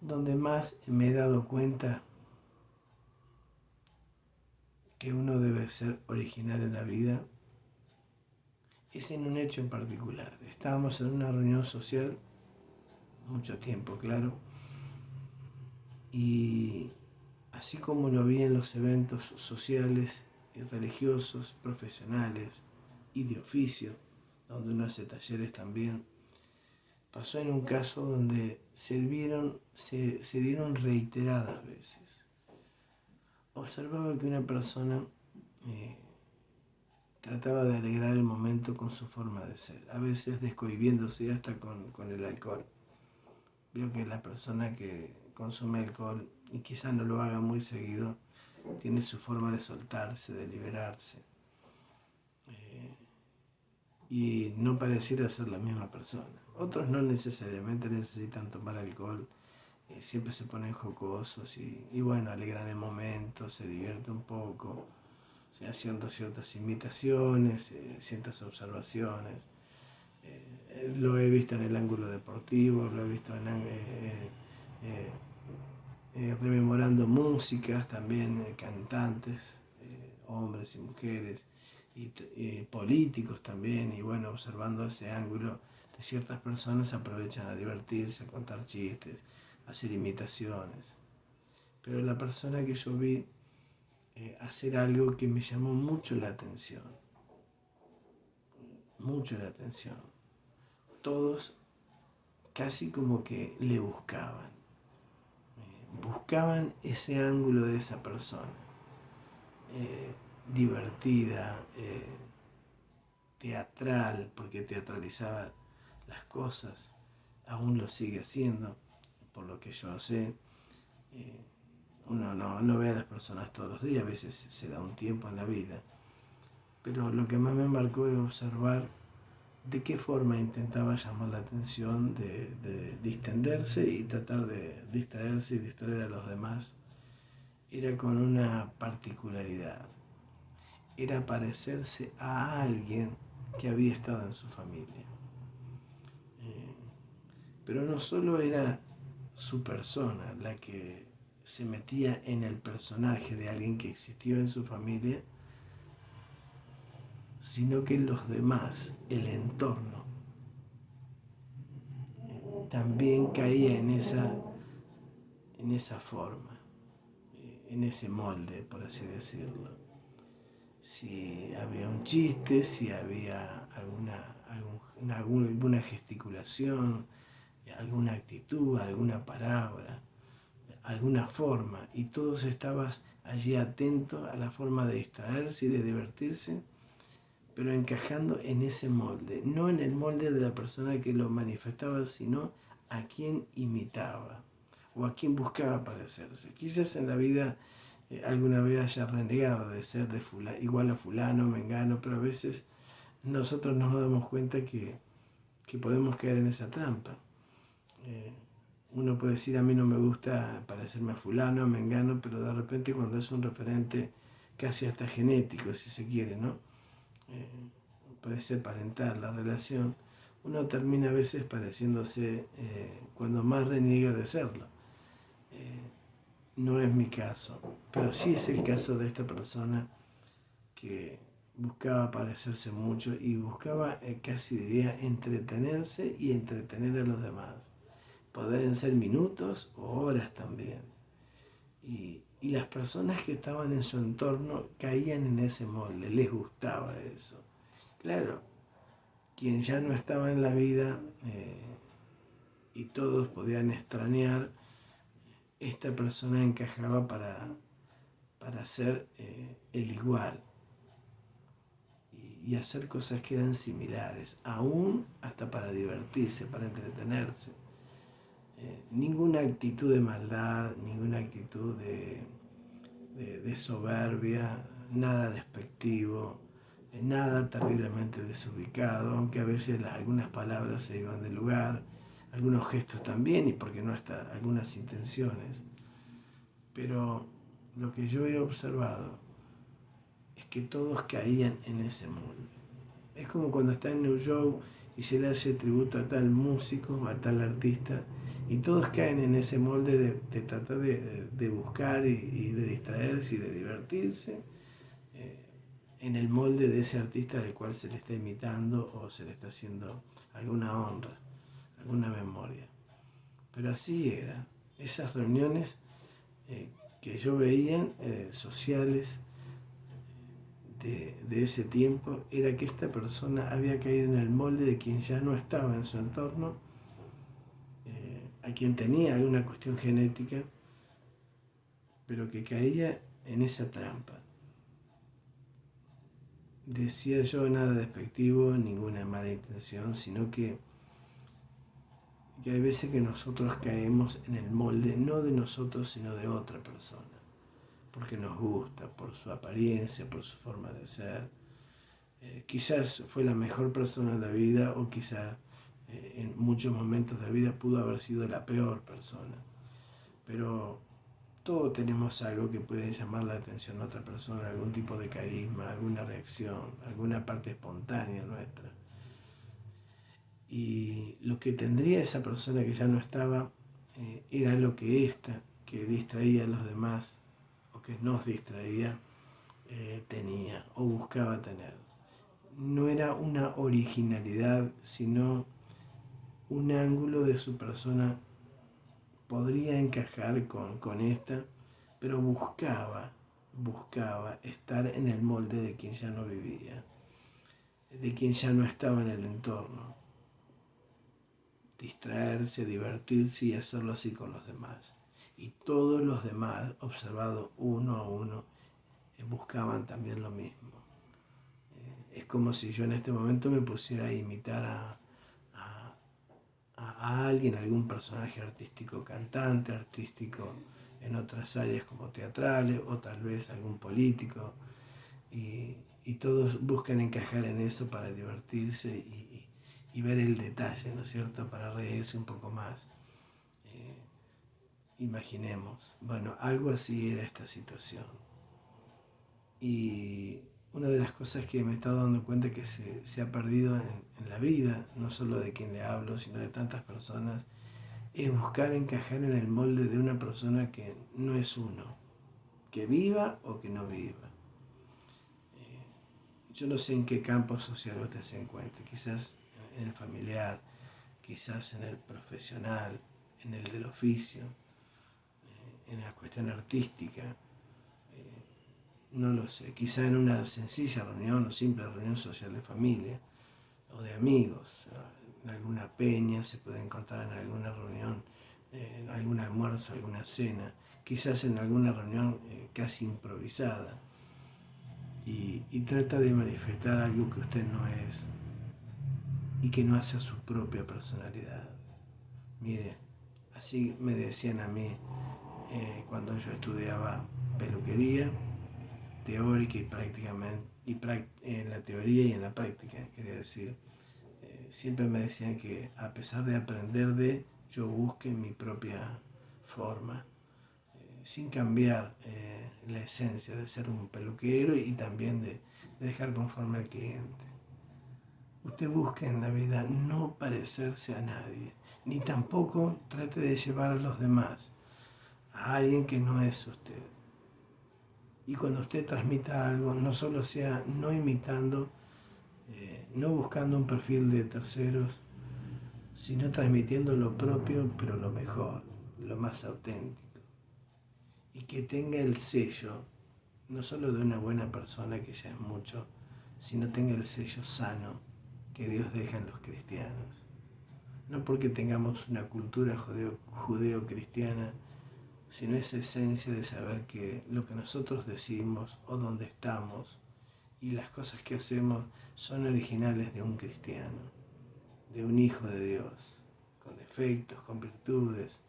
donde más me he dado cuenta que uno debe ser original en la vida es en un hecho en particular. Estábamos en una reunión social, mucho tiempo, claro, y así como lo vi en los eventos sociales y religiosos, profesionales y de oficio, donde uno hace talleres también, pasó en un caso donde se dieron reiteradas veces. Observaba que una persona eh, trataba de alegrar el momento con su forma de ser, a veces descohibiéndose hasta con el alcohol. Veo que la persona que consume alcohol, y quizá no lo haga muy seguido, tiene su forma de soltarse, de liberarse, y no pareciera ser la misma persona. Otros no necesariamente necesitan tomar alcohol, siempre se ponen jocosos y bueno, alegran el momento, se divierte un poco, o sea, haciendo ciertas imitaciones, ciertas observaciones. Lo he visto en el ángulo deportivo, lo he visto eh, rememorando músicas, también cantantes, hombres y mujeres, y políticos también, y bueno, observando ese ángulo de ciertas personas aprovechan a divertirse, a contar chistes, a hacer imitaciones. Pero la persona que yo vi hacer algo que me llamó mucho la atención. Todos casi como que le buscaban ese ángulo de esa persona, divertida, teatral, porque teatralizaba las cosas, aún lo sigue haciendo, por lo que yo sé. Eh, Uno no ve a las personas todos los días, a veces se da un tiempo en la vida, pero lo que más me marcó es observar de qué forma intentaba llamar la atención, de distenderse y tratar de distraerse y distraer a los demás. Era con una particularidad, era parecerse a alguien que había estado en su familia. Eh, pero no solo era su persona la que se metía en el personaje de alguien que existió en su familia, sino que los demás, el entorno, también caía en esa forma, en ese molde, por así decirlo. Si había un chiste, si había alguna gesticulación, alguna actitud, alguna palabra, alguna forma, y todos estabas allí atentos a la forma de distraerse y de divertirse, pero encajando en ese molde, no en el molde de la persona que lo manifestaba, sino a quien imitaba o a quien buscaba parecerse. Quizás en la vida alguna vez haya renegado de ser igual a fulano, mengano, pero a veces nosotros nos damos cuenta que podemos caer en esa trampa. Eh, Uno puede decir, a mí no me gusta parecerme a fulano, a mengano, pero de repente cuando es un referente casi hasta genético, si se quiere, ¿no? Eh, Puede ser parental la relación, uno termina a veces pareciéndose cuando más reniega de serlo. Eh, no es mi caso, pero sí es el caso de esta persona que buscaba parecerse mucho y buscaba, casi diría, entretenerse y entretener a los demás. Podrían ser minutos o horas también. Y las personas que estaban en su entorno caían en ese molde, les gustaba eso. Claro, quien ya no estaba en la vida y todos podían extrañar, esta persona encajaba para ser el igual y hacer cosas que eran similares, aún hasta para divertirse, para entretenerse. Ninguna actitud de maldad, ninguna actitud de soberbia, nada despectivo, nada terriblemente desubicado, aunque a veces algunas palabras se iban del lugar, algunos gestos también, y porque no hasta algunas intenciones. Pero lo que yo he observado es que todos caían en ese molde. Es como cuando está en New York y se le hace tributo a tal músico, a tal artista, Y todos caen en ese molde de tratar de buscar y de distraerse y de divertirse, eh, en el molde de ese artista del cual se le está imitando o se le está haciendo alguna honra, alguna memoria. Pero así era. Esas reuniones que yo veía, sociales, de ese tiempo, era que esta persona había caído en el molde de quien ya no estaba en su entorno, a quien tenía alguna cuestión genética, pero que caía en esa trampa. Decía yo, nada despectivo, ninguna mala intención, sino que hay veces que nosotros caemos en el molde, no de nosotros, sino de otra persona, porque nos gusta, por su apariencia, por su forma de ser. Quizás fue la mejor persona en la vida, o quizás en muchos momentos de la vida pudo haber sido la peor persona. Pero todos tenemos algo que puede llamar la atención a otra persona, algún tipo de carisma, alguna reacción, alguna parte espontánea nuestra. Y lo que tendría esa persona que ya no estaba, era lo que esta, que distraía a los demás, o que nos distraía, tenía o buscaba tener. No era una originalidad, sino un ángulo de su persona podría encajar con esta, pero buscaba estar en el molde de quien ya no vivía, de quien ya no estaba en el entorno, distraerse, divertirse y hacerlo así con los demás. Y todos los demás, observado uno a uno, buscaban también lo mismo. Es como si yo en este momento me pusiera a imitar a alguien, algún personaje artístico, cantante artístico, en otras áreas como teatrales, o tal vez algún político, y todos buscan encajar en eso para divertirse y ver el detalle, ¿no es cierto?, para reírse un poco más. Imaginemos, bueno, algo así era esta situación. Y una de las cosas que me he estado dando cuenta que se ha perdido en la vida, no solo de quien le hablo, sino de tantas personas, es buscar encajar en el molde de una persona que no es uno, que viva o que no viva. Yo no sé en qué campo social usted se encuentre, quizás en el familiar, quizás en el profesional, en el del oficio, en la cuestión artística, no lo sé, quizá en una sencilla reunión o simple reunión social de familia o de amigos, en alguna peña, se puede encontrar en alguna reunión, en algún almuerzo, alguna cena, quizás en alguna reunión casi improvisada, y trata de manifestar algo que usted no es y que no hace a su propia personalidad. Mire, así me decían a mí cuando yo estudiaba peluquería, teórica y prácticamente, en la teoría y en la práctica, quería decir. Siempre me decían que a pesar de aprender yo busque mi propia forma, sin cambiar la esencia de ser un peluquero y también de dejar conforme al cliente. Usted busque en la vida no parecerse a nadie, ni tampoco trate de llevar a los demás a alguien que no es usted. Y cuando usted transmita algo, no solo sea no imitando, no buscando un perfil de terceros, sino transmitiendo lo propio, pero lo mejor, lo más auténtico. Y que tenga el sello, no solo de una buena persona, que ya es mucho, sino tenga el sello sano que Dios deja en los cristianos. No porque tengamos una cultura judeo-cristiana, sino esa esencia de saber que lo que nosotros decimos o donde estamos y las cosas que hacemos son originales de un cristiano, de un hijo de Dios, con defectos, con virtudes,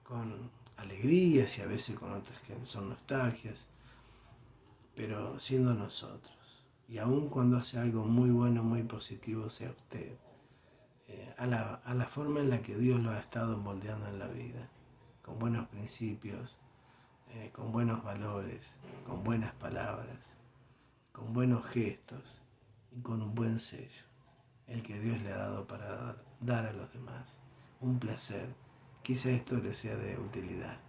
con alegrías y a veces con otras que son nostalgias, pero siendo nosotros. Y aun cuando hace algo muy bueno, muy positivo, sea usted, a la forma en la que Dios lo ha estado moldeando en la vida, con buenos principios, con buenos valores, con buenas palabras, con buenos gestos y con un buen sello, el que Dios le ha dado para dar a los demás. Un placer quizá esto les sea de utilidad.